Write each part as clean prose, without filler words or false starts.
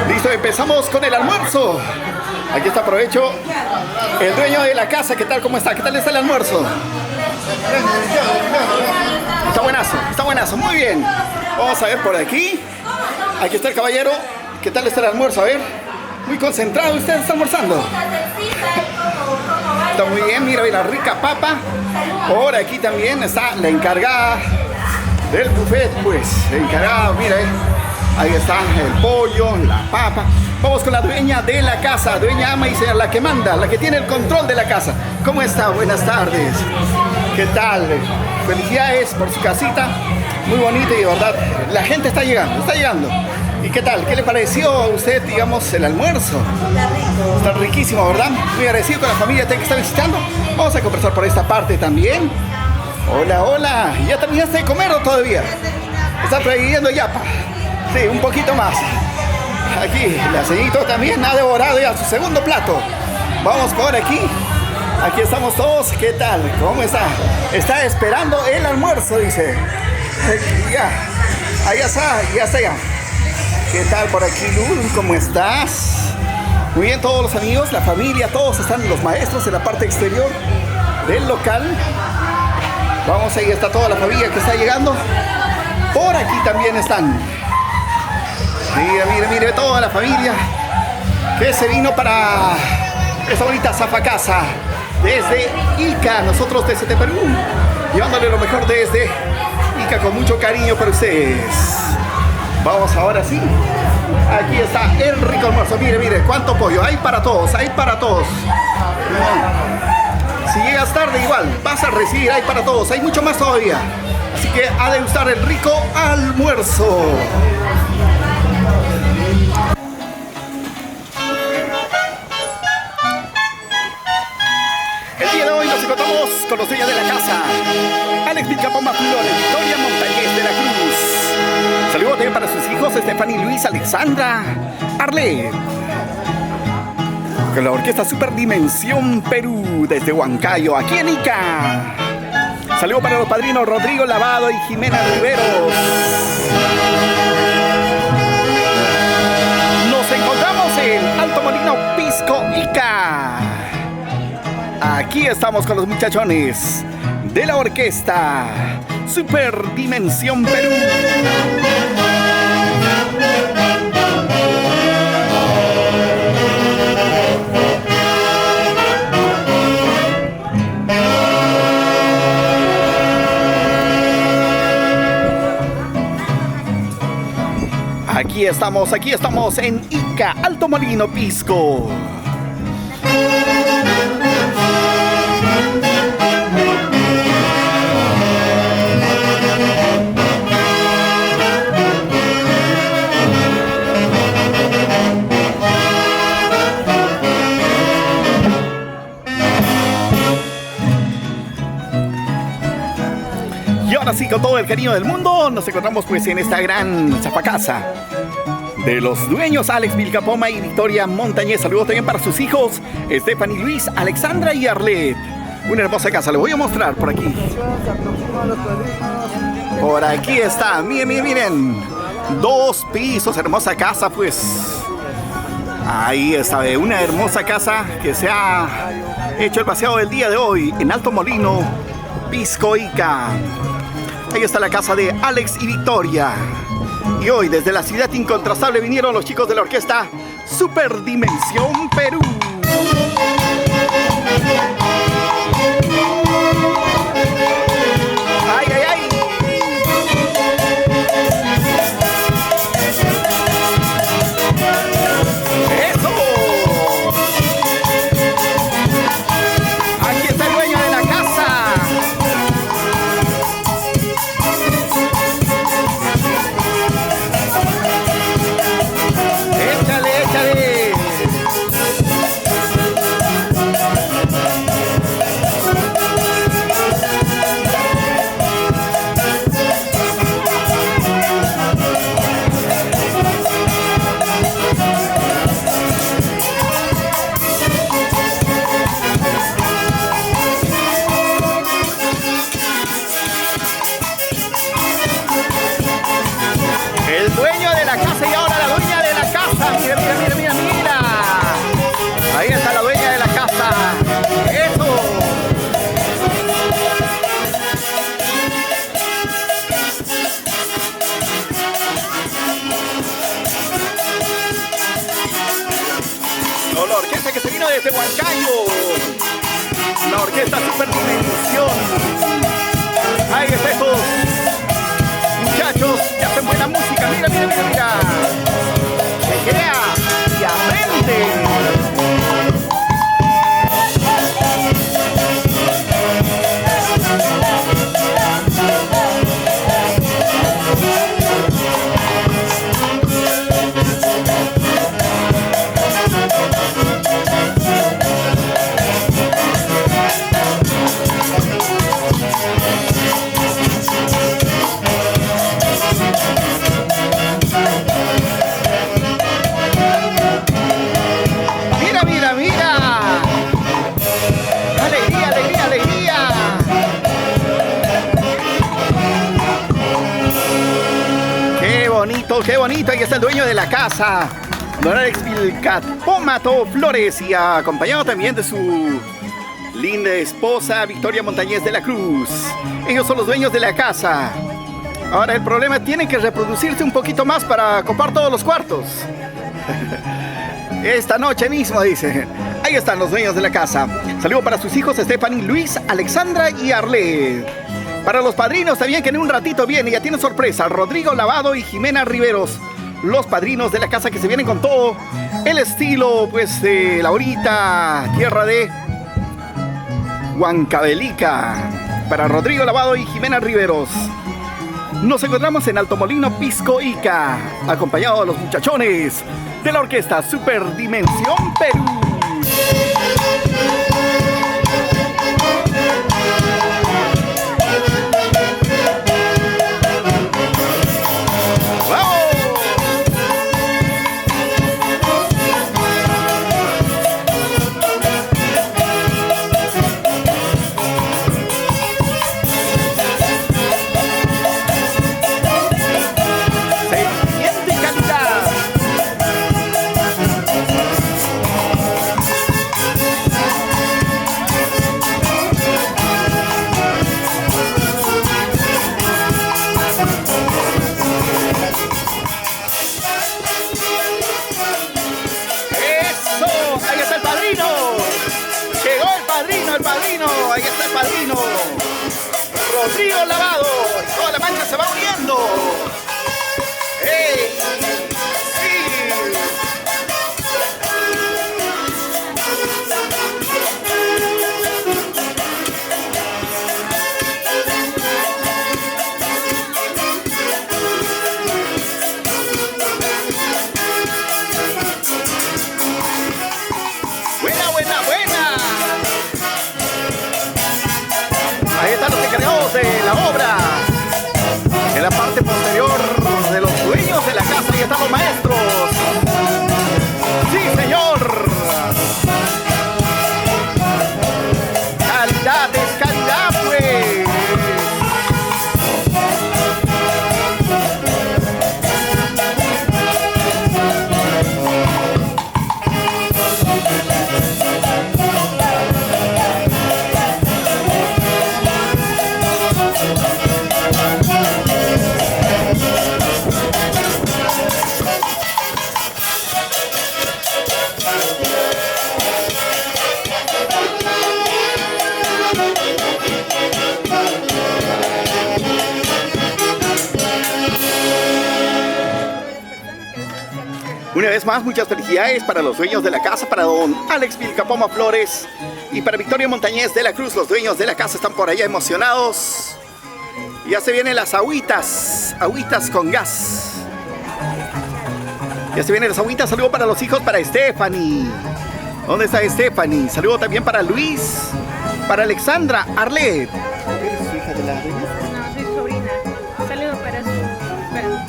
Listo, empezamos con el almuerzo. Aquí está, aprovecho. El dueño de la casa, ¿qué tal? ¿Cómo está? ¿Qué tal está el almuerzo? Está buenazo, muy bien. Vamos a ver por aquí. Aquí está el caballero. ¿Qué tal está el almuerzo? A ver. Muy concentrado, usted está almorzando. Está muy bien, mira la rica papa. Por aquí también está la encargada del buffet, pues. Encargada, mira, ahí está el pollo, la papa. Vamos con la dueña de la casa, dueña ama y sea la que manda, la que tiene el control de la casa. ¿Cómo está? Buenas tardes. ¿Qué tal? Felicidades por su casita. Muy bonita y de verdad, la gente está llegando. ¿Y qué tal? ¿Qué le pareció a usted, digamos, el almuerzo? Está rico. Está riquísimo, ¿verdad? Muy agradecido con la familia que está visitando. Vamos a conversar por esta parte también. Hola. ¿Ya terminaste de comer o todavía? ¿Está trayendo yapa? Sí, un poquito más. Aquí, la ceñito también ha devorado ya su segundo plato. Vamos por aquí. Aquí estamos todos. ¿Qué tal? ¿Cómo está? Está esperando el almuerzo, dice. Ya. Ahí está, ya. ¿Qué tal por aquí, Luz? ¿Cómo estás? Muy bien, todos los amigos, la familia, todos están, los maestros en la parte exterior del local. Vamos, ahí está toda la familia que está llegando. Por aquí también están. Mire, toda la familia que se vino para esta bonita Zafacasa desde Ica, nosotros desde Perú, llevándole lo mejor desde Ica con mucho cariño para ustedes. Vamos ahora sí. Aquí está el rico almuerzo. Mire, cuánto pollo. Hay para todos. Si llegas tarde igual, vas a recibir. Hay para todos. Hay mucho más todavía. Así que a degustar el rico almuerzo. El día de hoy nos encontramos con los dueños de la casa. Alex Vilcapoma Flores, Victoria Montañez de la Cruz. Saludos también para sus hijos, Stephanie, Luis, Alexandra, Arlet. Con la orquesta Superdimensión Perú, desde Huancayo, aquí en Ica. Saludos para los padrinos Rodrigo Lavado y Jimena Riveros. Nos encontramos en Alto Molino, Pisco, Ica. Aquí estamos con los muchachones de la orquesta Superdimensión Perú. Aquí estamos en Ica, Alto Molino, Pisco. Y ahora sí, con todo el cariño del mundo, nos encontramos pues en esta gran Zafacasa de los dueños Alex Vilcapoma y Victoria Montañez. Saludos también para sus hijos Stephanie, Luis, Alexandra y Arlet. Una hermosa casa, le voy a mostrar por aquí. Por aquí está, miren. 2 pisos, hermosa casa pues. Ahí está, una hermosa casa que se ha hecho el paseado del día de hoy en Alto Molino, Pisco, Ica. Ahí está la casa de Alex y Victoria. Y hoy desde la ciudad incontrastable vinieron los chicos de la orquesta Superdimensión Perú. ¡Ay! ¡Eso! Aquí está el dueño de la casa. Échale. desde Huancayo. La orquesta Superdimensión. Ahí está estos muchachos que hacen buena música. Mira, mira, mira, mira. Se crea y aprende. Qué bonito, ahí está el dueño de la casa, don Alex Vilcapómato Flores, y acompañado también de su linda esposa Victoria Montañez de la Cruz. Ellos son los dueños de la casa. Ahora el problema, tienen que reproducirse un poquito más para copar todos los cuartos. Esta noche mismo, dice. Ahí están los dueños de la casa. Saludo para sus hijos Stephanie, Luis, Alexandra y Arlet. Para los padrinos también, que en un ratito viene, ya tienen sorpresa, Rodrigo Lavado y Jimena Riveros, los padrinos de la casa, que se vienen con todo el estilo, pues, de Laurita, tierra de Huancavelica. Para Rodrigo Lavado y Jimena Riveros. Nos encontramos en Alto Molino, Pisco Ica, acompañado de los muchachones de la orquesta Superdimensión Perú. Rodrigo Lavado, toda la mancha se va uniendo. ¡Ey! ¡Sí! Buena, buena, buena. Ahí están los encargados de la obra. En la parte posterior de los dueños de la casa, ahí están los maestros. ¡Sí, señor! Calidad es calidad, pues. Una vez más, muchas felicidades para los dueños de la casa, para don Alex Vilcapoma Flores y para Victoria Montañez de la Cruz. Los dueños de la casa están por allá emocionados. Ya se vienen las agüitas con gas. Ya se vienen las agüitas. Saludo para los hijos, para Stephanie. ¿Dónde está Stephanie? Saludo también para Luis, para Alexandra, Arlet. ¿Eres su hija de la reina? No, soy sobrina. Saludo para su hermana.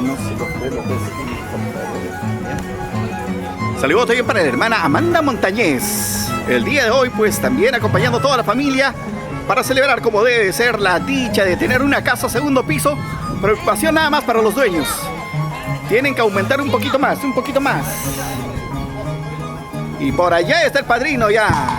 No se lo puedo decir. Saludos también para la hermana Amanda Montañez. El día de hoy, pues, también acompañando a toda la familia para celebrar como debe ser la dicha de tener una casa segundo piso. Preocupación nada más para los dueños. Tienen que aumentar un poquito más, un poquito más. Y por allá está el padrino ya.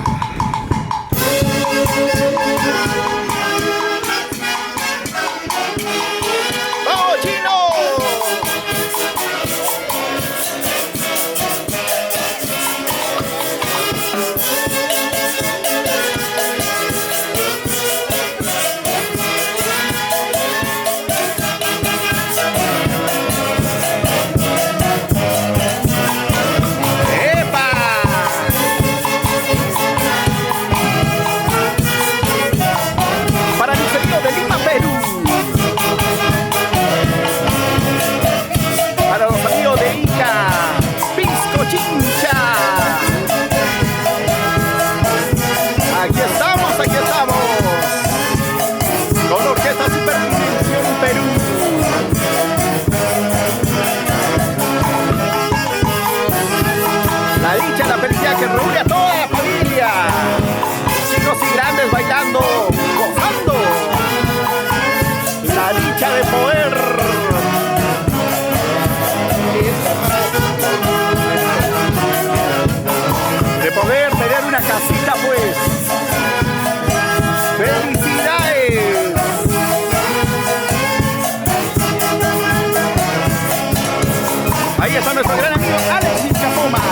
Ahí está nuestro gran amigo Alexis Capoma.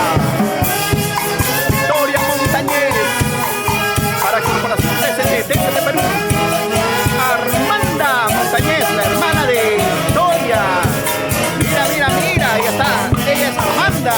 Victoria Montañez. Para Corporación TCT de Perú. Armanda Montañez, la hermana de Victoria. Mira, mira, mira. Ahí está. Ella es Armanda.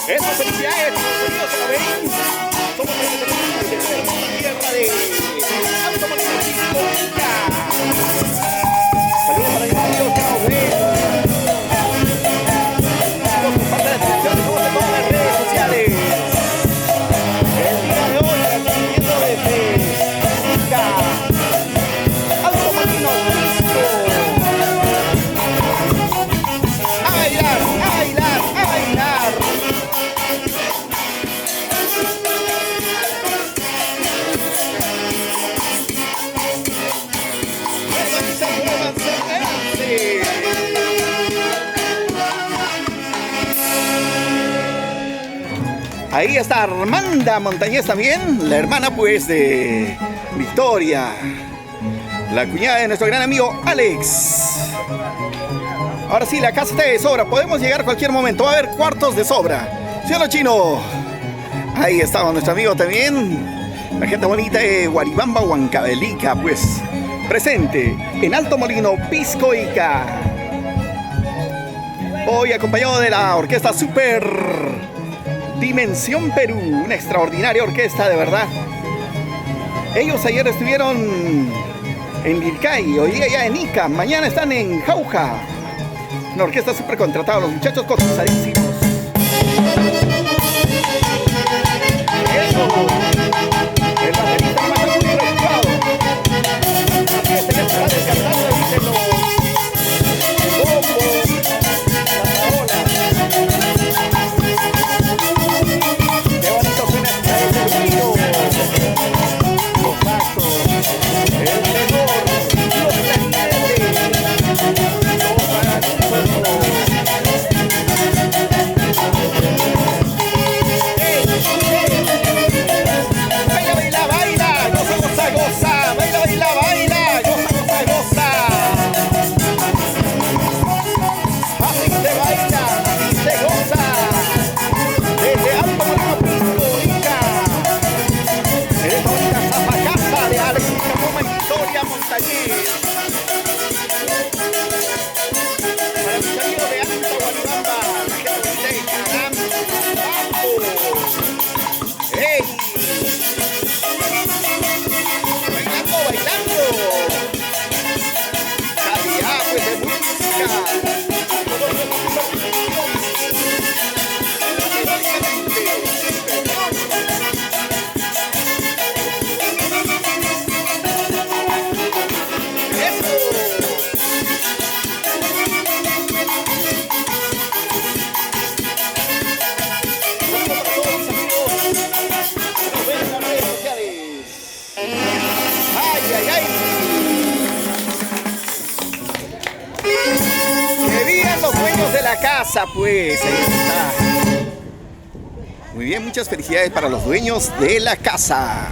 Eso, felicidades, amigos que lo ven. Somos de la hermosa tierra de Alto Molino, Pisco. Saludos para mis amigos que nos ven. Comparte la transmisión de todas las redes sociales. El día de hoy transmitiendo desde Ica, Alto Molino, Pisco. A bailar, a bailar, a bailar. Ahí está Armanda Montañez también, la hermana pues de Victoria, la cuñada de nuestro gran amigo Alex. Ahora sí, la casa está de sobra, podemos llegar cualquier momento, va a haber cuartos de sobra. ¿Sí o no, Chino? Ahí estaba nuestro amigo también, la gente bonita de Guaribamba, Huancavelica, pues presente en Alto Molino, Pisco Ica. Hoy acompañado de la orquesta Super Dimensión Perú, una extraordinaria orquesta de verdad. Ellos ayer estuvieron en Lircay, hoy día ya en Ica, mañana están en Jauja. Una orquesta súper contratada, los muchachos cotizadísimos. Eso. El baterista más muy preocupado. Así es, tenés que estar descartando, dicen los bombos, las tarolas. Qué bonito suena ese ruido. Los saxos, el tenor, los clarinetes. Baila, baila, baila, goza, goza, goza. Baila, baila, baila, goza, goza, goza. Así se baila, así se goza. Desde Alto Molino, Pisco Ica. En esta bonita zapacasa de Alexis Capoma y Victoria Montañez. Para mis amigos de Alto Guaribamba, la gente de Caramba, ¡ey! Bailando, bailando. Calidad, pues, de música. La casa, pues ahí está. Muy bien, muchas felicidades para los dueños de la casa.